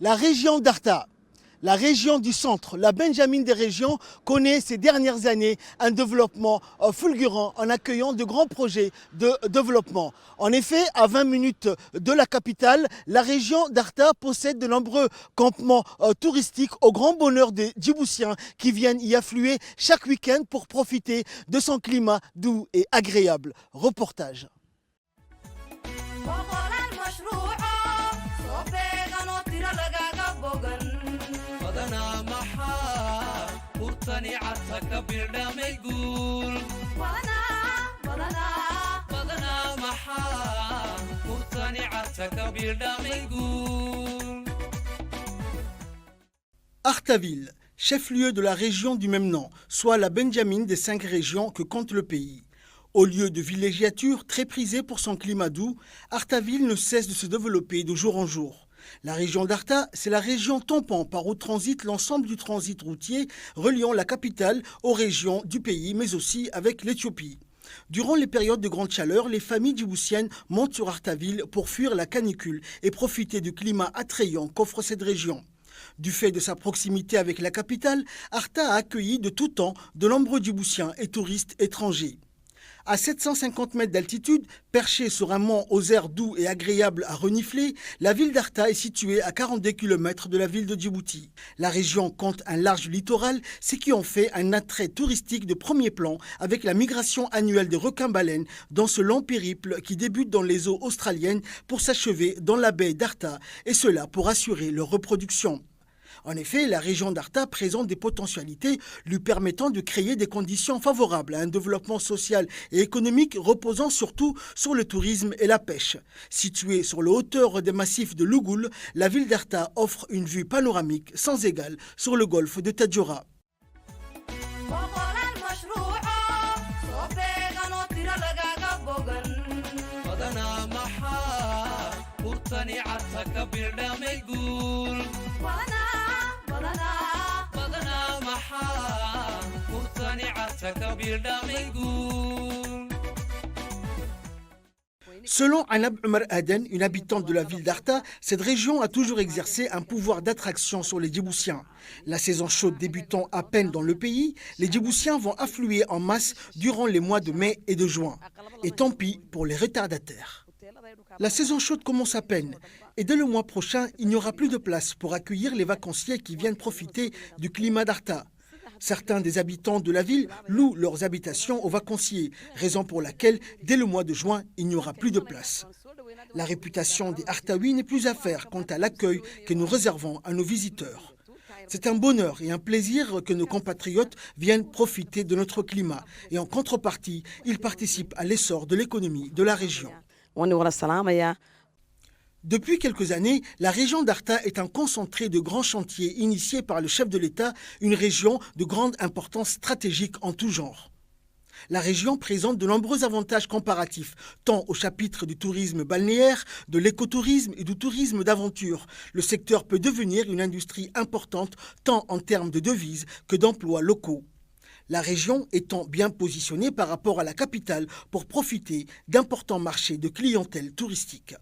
La région d'Arta, la région du centre, la Benjamin des régions, connaît ces dernières années un développement fulgurant en accueillant de grands projets de développement. En effet, à 20 minutes de la capitale, la région d'Arta possède de nombreux campements touristiques au grand bonheur des Djiboutiens qui viennent y affluer chaque week-end pour profiter de son climat doux et agréable. Reportage. Artaville, chef-lieu de la région du même nom, soit la Benjamin des 5 régions que compte le pays. Au lieu de villégiature très prisée pour son climat doux, Artaville ne cesse de se développer de jour en jour. La région d'Arta, c'est la région tampon par où transite l'ensemble du transit routier reliant la capitale aux régions du pays, mais aussi avec l'Éthiopie. Durant les périodes de grande chaleur, les familles djiboutiennes montent sur Artaville pour fuir la canicule et profiter du climat attrayant qu'offre cette région. Du fait de sa proximité avec la capitale, Arta a accueilli de tout temps de nombreux Djiboutiens et touristes étrangers. À 750 mètres d'altitude, perchée sur un mont aux airs doux et agréables à renifler, la ville d'Arta est située à 42 km de la ville de Djibouti. La région compte un large littoral, ce qui en fait un attrait touristique de premier plan avec la migration annuelle des requins-baleines dans ce long périple qui débute dans les eaux australiennes pour s'achever dans la baie d'Arta, et cela pour assurer leur reproduction. En effet, la région d'Arta présente des potentialités lui permettant de créer des conditions favorables à un développement social et économique reposant surtout sur le tourisme et la pêche. Située sur les hauteurs des massifs de Lougoul, la ville d'Arta offre une vue panoramique sans égale sur le golfe de Tadjoura. Selon Anab Omar Aden, une habitante de la ville d'Arta, cette région a toujours exercé un pouvoir d'attraction sur les Djiboutiens. La saison chaude débutant à peine dans le pays, les Djiboutiens vont affluer en masse durant les mois de mai et de juin. Et tant pis pour les retardataires. La saison chaude commence à peine et dès le mois prochain, il n'y aura plus de place pour accueillir les vacanciers qui viennent profiter du climat d'Arta. Certains des habitants de la ville louent leurs habitations aux vacanciers, raison pour laquelle, dès le mois de juin, il n'y aura plus de place. La réputation des Artaouis n'est plus à faire quant à l'accueil que nous réservons à nos visiteurs. C'est un bonheur et un plaisir que nos compatriotes viennent profiter de notre climat et en contrepartie, ils participent à l'essor de l'économie de la région. Depuis quelques années, la région d'Arta est un concentré de grands chantiers initiés par le chef de l'État, une région de grande importance stratégique en tout genre. La région présente de nombreux avantages comparatifs, tant au chapitre du tourisme balnéaire, de l'écotourisme et du tourisme d'aventure. Le secteur peut devenir une industrie importante, tant en termes de devises que d'emplois locaux. La région étant bien positionnée par rapport à la capitale pour profiter d'importants marchés de clientèle touristique.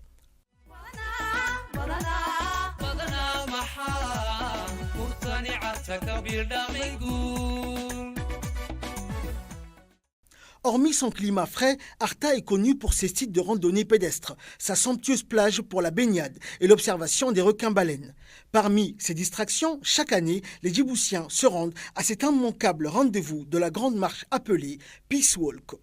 Hormis son climat frais, Arta est connue pour ses sites de randonnée pédestre, sa somptueuse plage pour la baignade et l'observation des requins-baleines. Parmi ces distractions, chaque année, les Djiboutiens se rendent à cet immanquable rendez-vous de la grande marche appelée Peace Walk.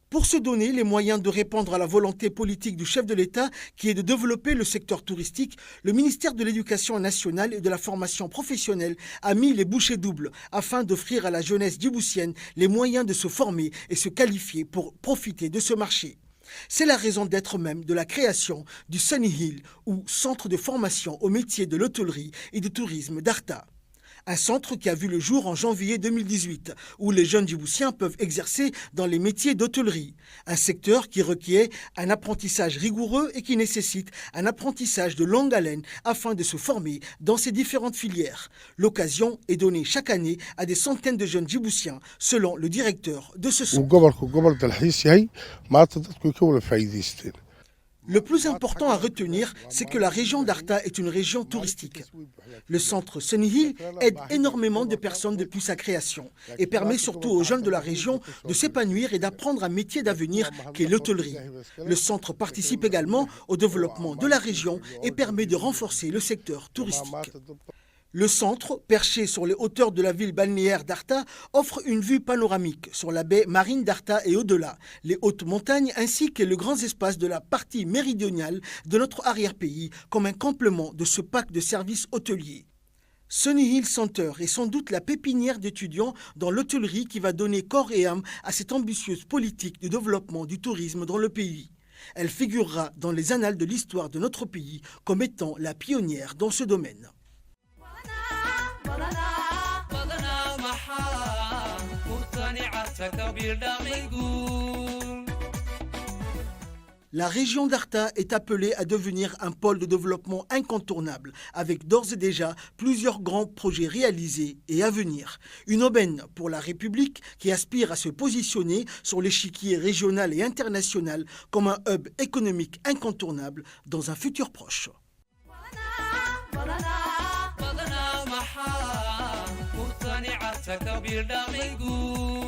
Pour se donner les moyens de répondre à la volonté politique du chef de l'État qui est de développer le secteur touristique, le ministère de l'Éducation nationale et de la formation professionnelle a mis les bouchées doubles afin d'offrir à la jeunesse djiboutienne les moyens de se former et se qualifier pour profiter de ce marché. C'est la raison d'être même de la création du Sunny Hill, ou centre de formation au métier de l'hôtellerie et du tourisme d'Arta. Un centre qui a vu le jour en janvier 2018, où les jeunes Djiboutiens peuvent exercer dans les métiers d'hôtellerie. Un secteur qui requiert un apprentissage rigoureux et qui nécessite un apprentissage de longue haleine afin de se former dans ces différentes filières. L'occasion est donnée chaque année à des centaines de jeunes Djiboutiens, selon le directeur de ce centre. Le plus important à retenir, c'est que la région d'Arta est une région touristique. Le centre Sunny Hill aide énormément de personnes depuis sa création et permet surtout aux jeunes de la région de s'épanouir et d'apprendre un métier d'avenir qu'est l'hôtellerie. Le centre participe également au développement de la région et permet de renforcer le secteur touristique. Le centre, perché sur les hauteurs de la ville balnéaire d'Arta, offre une vue panoramique sur la baie marine d'Arta et au-delà, les hautes montagnes ainsi que les grands espaces de la partie méridionale de notre arrière-pays comme un complément de ce pack de services hôteliers. Sunny Hill Center est sans doute la pépinière d'étudiants dans l'hôtellerie qui va donner corps et âme à cette ambitieuse politique de développement du tourisme dans le pays. Elle figurera dans les annales de l'histoire de notre pays comme étant la pionnière dans ce domaine. La région d'Arta est appelée à devenir un pôle de développement incontournable, avec d'ores et déjà plusieurs grands projets réalisés et à venir. Une aubaine pour la République qui aspire à se positionner sur l'échiquier régional et international comme un hub économique incontournable dans un futur proche. كبير داغ يقول